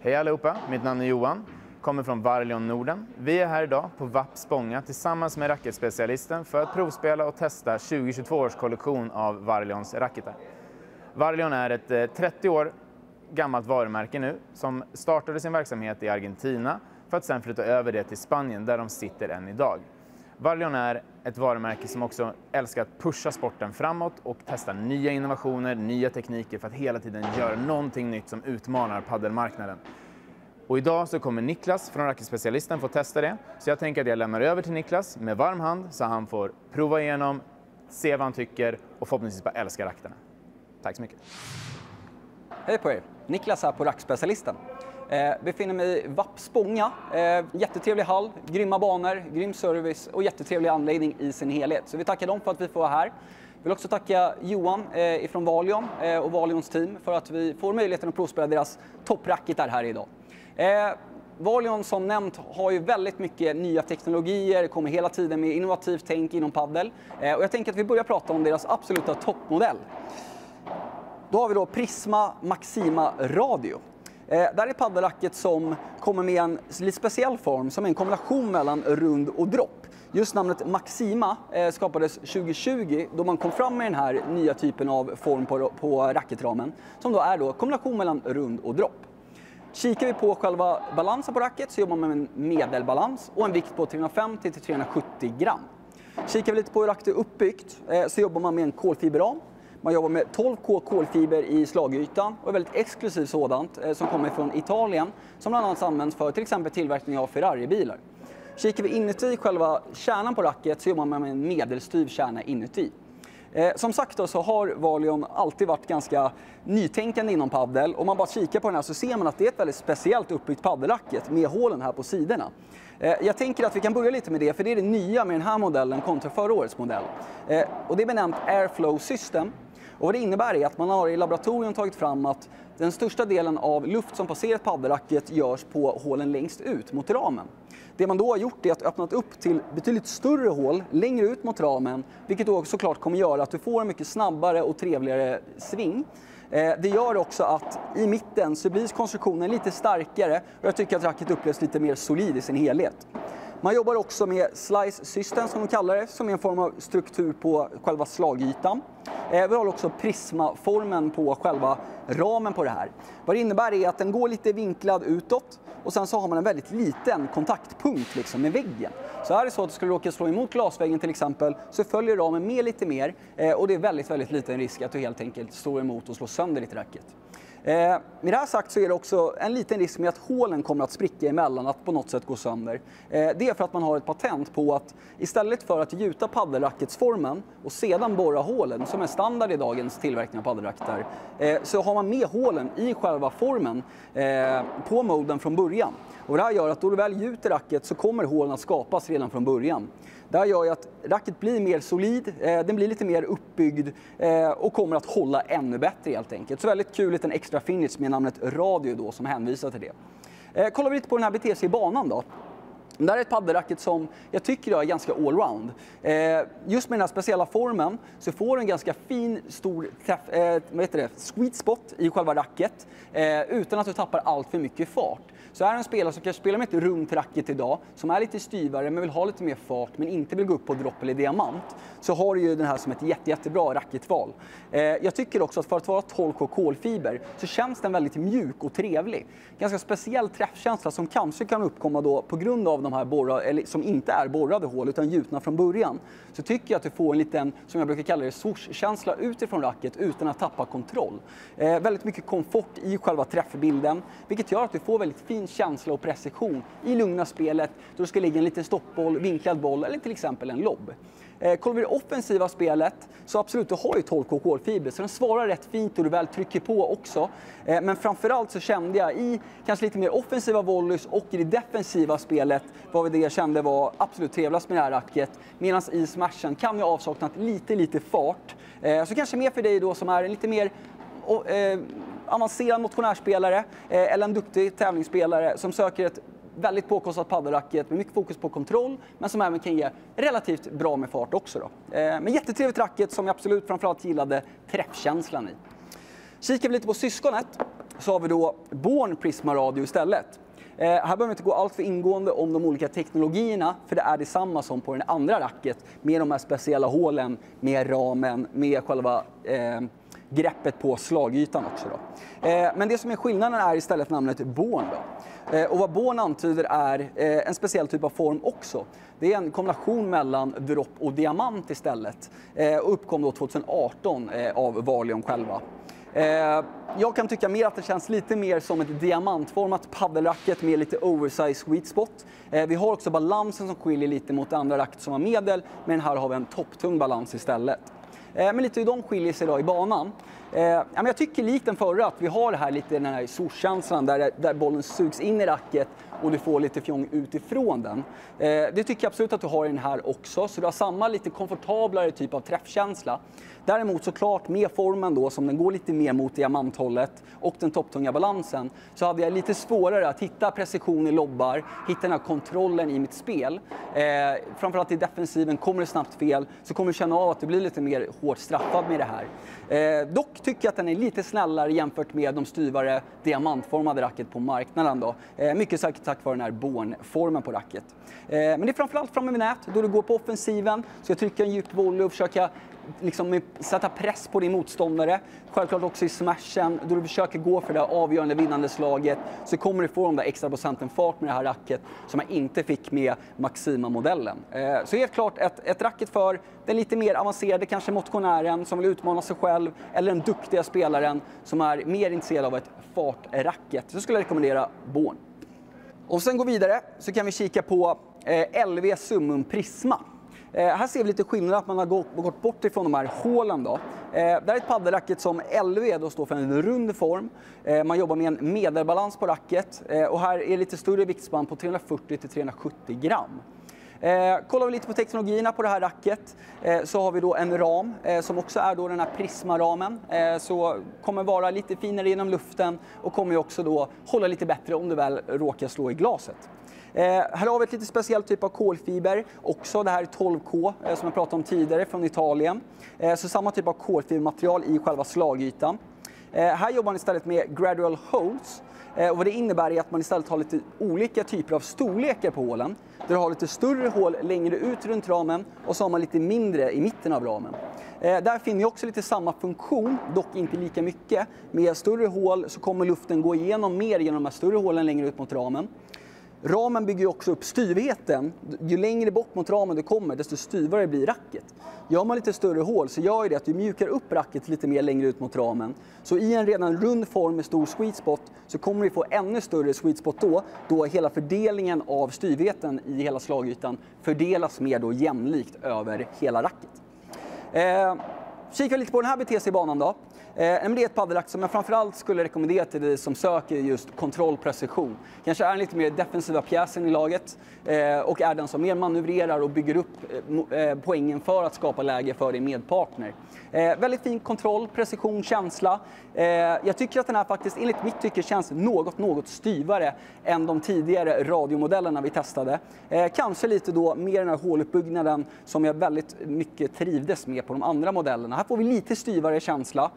Hej allihopa, mitt namn är Johan, kommer från Varlion Norden. Vi är här idag på VAP Spånga tillsammans med racketspecialisten för att provspela och testa 2022 års kollektion av Varlions racketar. Varlion är ett 30 år gammalt varumärke nu som startade sin verksamhet i Argentina för att sedan flytta över det till Spanien där de sitter än idag. Varlion är ett varumärke som också älskar att pusha sporten framåt och testa nya innovationer, nya tekniker för att hela tiden göra någonting nytt som utmanar paddelmarknaden. Och idag så kommer Niklas från racketspecialisten få testa det. Så jag tänker att jag lämnar över till Niklas med varm hand så han får prova igenom, se vad han tycker och förhoppningsvis bara älska racketarna. Tack så mycket. Hej på er! Niklas här på racketspecialisten. Befinner mig i VAP Spånga. Jättetrevlig hall, grymma banor, grym service och jättetrevlig anläggning i sin helhet. Så vi tackar dem för att vi får vara här. Vill också tacka Johan ifrån Varlion och Varlions team för att vi får möjligheten att provspela deras toppracketar här idag. Varlion som nämnt har ju väldigt mycket nya teknologier, kommer hela tiden med innovativt tänk inom paddel. Och jag tänker att vi börjar prata om deras absoluta toppmodell. Då har vi då Prisma Maxima Radio. Där är paddelracket som kommer med en lite speciell form som är en kombination mellan rund och dropp. Just namnet Maxima skapades 2020 då man kom fram med den här nya typen av form på racketramen som då är då kombination mellan rund och dropp. Kikar vi på själva balansen på racket så jobbar man med en medelbalans och en vikt på 350-370 gram. Kikar vi lite på hur racket är uppbyggt så jobbar man med en kolfiberram. Man jobbar med 12K kolfiber i slagytan och väldigt exklusivt sådant som kommer från Italien som bland annat används för till exempel tillverkning av Ferrari-bilar. Kikar vi inuti själva kärnan på racket så jobbar man med en medelstyv kärna inuti. Som sagt då så har Varlion alltid varit ganska nytänkande inom paddel. Om man bara kikar på den här så ser man att det är ett väldigt speciellt uppbyggt paddelracket med hålen här på sidorna. Jag tänker att vi kan börja lite med det för det är det nya med den här modellen kontra förra årets modell. Och det är benämnt Airflow System. Och vad det innebär är att man har i laboratorium tagit fram att den största delen av luft som passerar paddelracket görs på hålen längst ut mot ramen. Det man då har gjort är att öppnat upp till betydligt större hål längre ut mot ramen, vilket då såklart kommer göra att du får en mycket snabbare och trevligare sving. Det gör också att i mitten så blir konstruktionen lite starkare och jag tycker att racket upplevs lite mer solid i sin helhet. Man jobbar också med slice system som de kallar det, som är en form av struktur på själva slagytan. Vi har också prismaformen på själva ramen på det här. Vad det innebär är att den går lite vinklad utåt och sen så har man en väldigt liten kontaktpunkt liksom med väggen. Så är det så att du skulle råka slå emot glasväggen till exempel så följer ramen med lite mer och det är väldigt liten risk att du helt enkelt står emot och slår sönder ditt racket. Med det här sagt så är det också en liten risk med att hålen kommer att spricka emellan, att på något sätt gå sönder. Det är för att man har ett patent på att istället för att gjuta paddelracketsformen och sedan borra hålen, som är standard i dagens tillverkning av paddelracketar, så har man med hålen i själva formen på moden från början. Och det här gör att då du väl gjuter racket så kommer hålen att skapas redan från början. Det här gör ju att racket blir mer solid, den blir lite mer uppbyggd och kommer att hålla ännu bättre helt enkelt. Så väldigt kul liten extra finish med namnet Radio då som hänvisar till det. Kollar vi lite på den här BTC i banan då. Det här är ett paddelracket som jag tycker är ganska allround. Just med den här speciella formen så får du en ganska fin, stor sweet spot i själva racket utan att du tappar allt för mycket fart. Så är det en spelare som kanske spelar med ett runt racket idag, som är lite styvare men vill ha lite mer fart men inte vill gå upp på dropp eller diamant, så har du ju den här som ett jättebra racketval. Jag tycker också att för att vara 12K kolfiber så känns den väldigt mjuk och trevlig. Ganska speciell träffkänsla som kanske kan uppkomma då på grund av de här eller som inte är borrade hål utan gjutna från början. Så tycker jag att du får en liten, som jag brukar kalla det, swoosh-känsla utifrån racket utan att tappa kontroll. Väldigt mycket komfort i själva träffbilden, vilket gör att du får väldigt fin känsla och precision i lugna spelet då du ska lägga en liten stoppboll, vinklad boll eller till exempel en lobb. Kollar vi det offensiva spelet så absolut, du har ju 12K kolfiber så den svarar rätt fint och du väl trycker på också. Men framförallt så kände jag i kanske lite mer offensiva volleys och i det defensiva spelet vad det jag kände var absolut trevligast med det här racket. Medan i smashen kan vi avsakna lite fart. Så kanske mer för dig då som är en lite mer avancerad motionärspelare eller en duktig tävlingsspelare som söker ett väldigt påkostat paddelracket med mycket fokus på kontroll men som även kan ge relativt bra med fart också då. Men jättetrevligt racket som jag absolut framförallt gillade träffkänslan i. Kikar vi lite på syskonet så har vi då Born Prisma Radio istället. Här behöver vi inte gå allt för ingående om de olika teknologierna, för det är detsamma som på den andra racket med de här speciella hålen, med ramen, med själva greppet på slagytan också då. Men det som är skillnaden är istället namnet Born då. Och vad Born antyder är en speciell typ av form också. Det är en kombination mellan drop och diamant istället. Och uppkom då 2018 av Varlion själva. Jag kan tycka mer att det känns lite mer som ett diamantformat paddelracket med lite oversize sweet spot. Vi har också balansen som skiljer lite mot andra racket som var medel, men här har vi en topptung balans istället. Men lite hur de skiljer sig då i banan. Jag tycker likt den förra att vi har det här lite den här swoosh-känslan där bollen sugs in i racket och du får lite fjong utifrån den. Det tycker jag absolut att du har i den här också, så du har samma lite komfortablare typ av träffkänsla. Däremot såklart med formen då, som den går lite mer mot diamanthållet och den topptunga balansen, så hade jag lite svårare att hitta precision i lobbar, hitta den här kontrollen i mitt spel. Framförallt i defensiven, kommer det snabbt fel så kommer du känna av att du blir lite mer hårt straffad med det här. Dock tycker jag att den är lite snällare jämfört med de styvare diamantformade racket på marknaden då. Mycket säkert tack vare den här Born-formen på racket. Men det är framförallt framme vid nät, då du går på offensiven, så jag trycker en djup volley och försöka liksom sätta press på din motståndare. Självklart också i smashen, då du försöker gå för det avgörande vinnande slaget, så kommer du få de där extra procenten fart med det här racket som jag inte fick med Maxima-modellen. Så helt klart ett racket för den lite mer avancerade, kanske motionären som vill utmana sig själv, eller den duktiga spelaren som är mer intresserad av ett fartracket. Så skulle jag rekommendera Born. Och sen går vi vidare så kan vi kika på LV Summum Prisma. Här ser vi lite skillnad att man har gått bort ifrån de här hålen då. Det är ett paddelracket som LV då står för en rund form. Man jobbar med en medelbalans på racket och här är lite större viktspann på 340-370 gram. Kollar vi lite på teknologierna på det här racket så har vi då en ram som också är då den här Prisma-ramen. Så kommer vara lite finare genom luften och kommer också då hålla lite bättre om du väl råkar slå i glaset. Här har vi ett lite speciellt typ av kolfiber, också det här 12K som jag pratade om tidigare från Italien. Så samma typ av kolfibermaterial i själva slagytan. Här jobbar man istället med gradual holes. Och vad det innebär är att man istället har lite olika typer av storlekar på hålen. Där du har lite större hål längre ut runt ramen och så har man lite mindre i mitten av ramen. Där finner vi också lite samma funktion, dock inte lika mycket. Med större hål så kommer luften gå igenom mer genom de här större hålen längre ut mot ramen. Ramen bygger också upp styvheten. Ju längre bort mot ramen du kommer, desto styvare blir racket. Gör man lite större hål så gör det att du mjukar upp racket lite mer längre ut mot ramen. Så i en redan rund form med stor sweet spot så kommer vi få ännu större sweet spot då hela fördelningen av styvheten i hela slagytan fördelas mer då jämlikt över hela racket. Kika lite på den här BTC-banan då. Det är ett paddelracket som jag framförallt skulle rekommendera till dig som söker just kontrollprecision. Kanske är den lite mer defensiva pjäsen i laget och är den som mer manövrerar och bygger upp poängen för att skapa läge för din medpartner. Väldigt fin kontroll, precision, känsla. Jag tycker att den här faktiskt, enligt mitt tycke, känns något styvare än de tidigare radiomodellerna vi testade. Kanske lite då mer den här håluppbyggnaden som jag väldigt mycket trivdes med på de andra modellerna. Här får vi lite styvare känsla.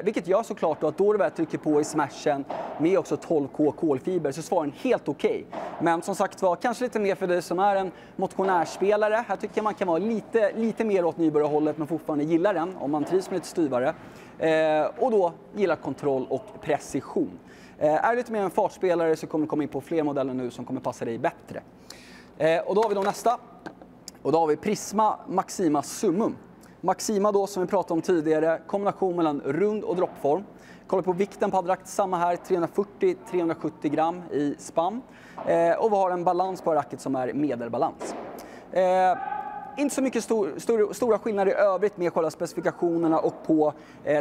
Vilket gör såklart då att då du väl trycker på i smashen med också 12K kolfiber så svarar den helt okej. Men som sagt var, kanske lite mer för dig som är en motionärspelare. Här tycker jag man kan vara lite mer åt nybörjarhållet men fortfarande gillar den om man trivs med lite styvare. Och då gillar kontroll och precision. Är du lite mer en fartspelare så kommer du komma in på fler modeller nu som kommer passa dig bättre. Och då har vi då nästa. Och då har vi Prisma Maxima Summum. Maxima då, som vi pratade om tidigare, kombination mellan rund och droppform. Kolla på vikten på paddelracket, samma här, 340-370 gram i spann. Och vi har en balans på racket som är medelbalans. Inte så mycket stora skillnader i övrigt med själva specifikationerna och på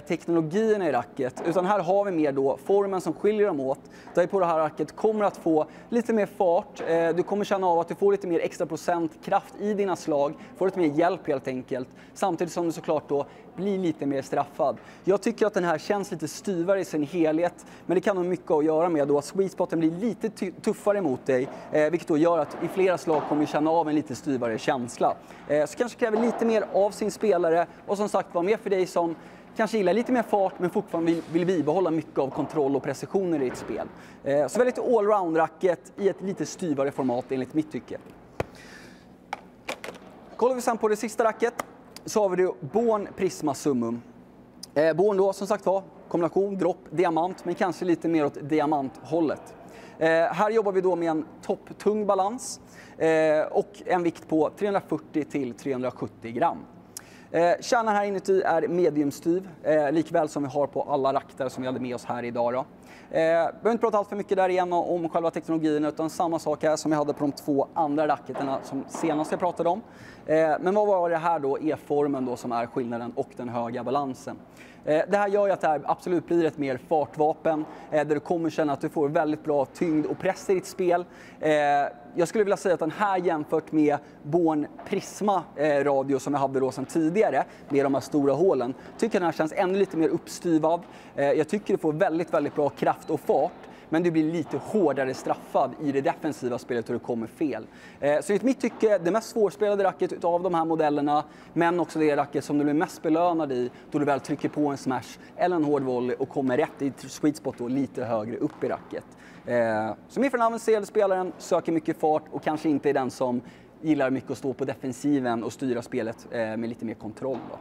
teknologierna i racket. Utan här har vi mer då formen som skiljer dem åt. Där vi på det här racket kommer att få lite mer fart. Du kommer känna av att du får lite mer extra procent kraft i dina slag. Får lite mer hjälp helt enkelt. Samtidigt som du såklart då blir lite mer straffad. Jag tycker att den här känns lite styvare i sin helhet. Men det kan ha mycket att göra med då att sweet spoten blir lite tuffare mot dig. Vilket då gör att i flera slag kommer du känna av en lite styvare känsla. Så kanske kräver lite mer av sin spelare och som sagt var mer för dig som kanske gillar lite mer fart men fortfarande vill bibehålla mycket av kontroll och precisioner i ett spel. Så väldigt allround-racket i ett lite styvare format enligt mitt tycke. Kollar vi sen på det sista racket så har vi det Born Prisma Summum. Born då som sagt var, kombination, dropp, diamant men kanske lite mer åt diamanthållet. Här jobbar vi då med en topptung balans och en vikt på 340 till 370 gram. Kärnan här inuti är mediumstyv, likväl som vi har på alla racktar som vi hade med oss här idag då. Behöver inte prata allt för mycket där igen om själva teknologin, utan samma sak här som jag hade på de 2 andra racketerna som senast jag pratade om. Men vad var det här då, E-formen då som är skillnaden och den höga balansen? Det här gör ju att det här absolut blir ett mer fartvapen där du kommer känna att du får väldigt bra tyngd och press i ditt spel. Jag skulle vilja säga att den här jämfört med Born Prisma radio som jag hade då sedan tidigare med de här stora hålen, tycker den här känns ännu lite mer uppstyvad. Jag tycker du får väldigt, väldigt bra kraft och fart. Men du blir lite hårdare straffad i det defensiva spelet hur det kommer fel. Så i mitt tycke det mest svårspelade racket av de här modellerna, men också det racket som du blir mest belönad i då du väl trycker på en smash eller en hård volley och kommer rätt i sweet spot och lite högre upp i racket. Så min för den avancerade spelaren söker mycket fart och kanske inte är den som gillar mycket att stå på defensiven och styra spelet med lite mer kontroll då.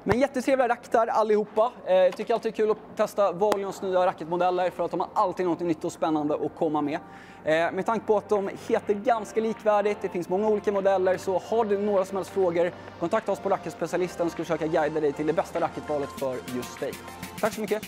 Men jättetrevliga racktar allihopa. Jag tycker alltid det är kul att testa Valions nya racketmodeller för att de har alltid något nytt och spännande att komma med. Med tanke på att de heter ganska likvärdigt, det finns många olika modeller, så har du några som helst frågor, kontakta oss på Racketspecialisten så ska vi försöka guida dig till det bästa racketvalet för just dig. Tack så mycket!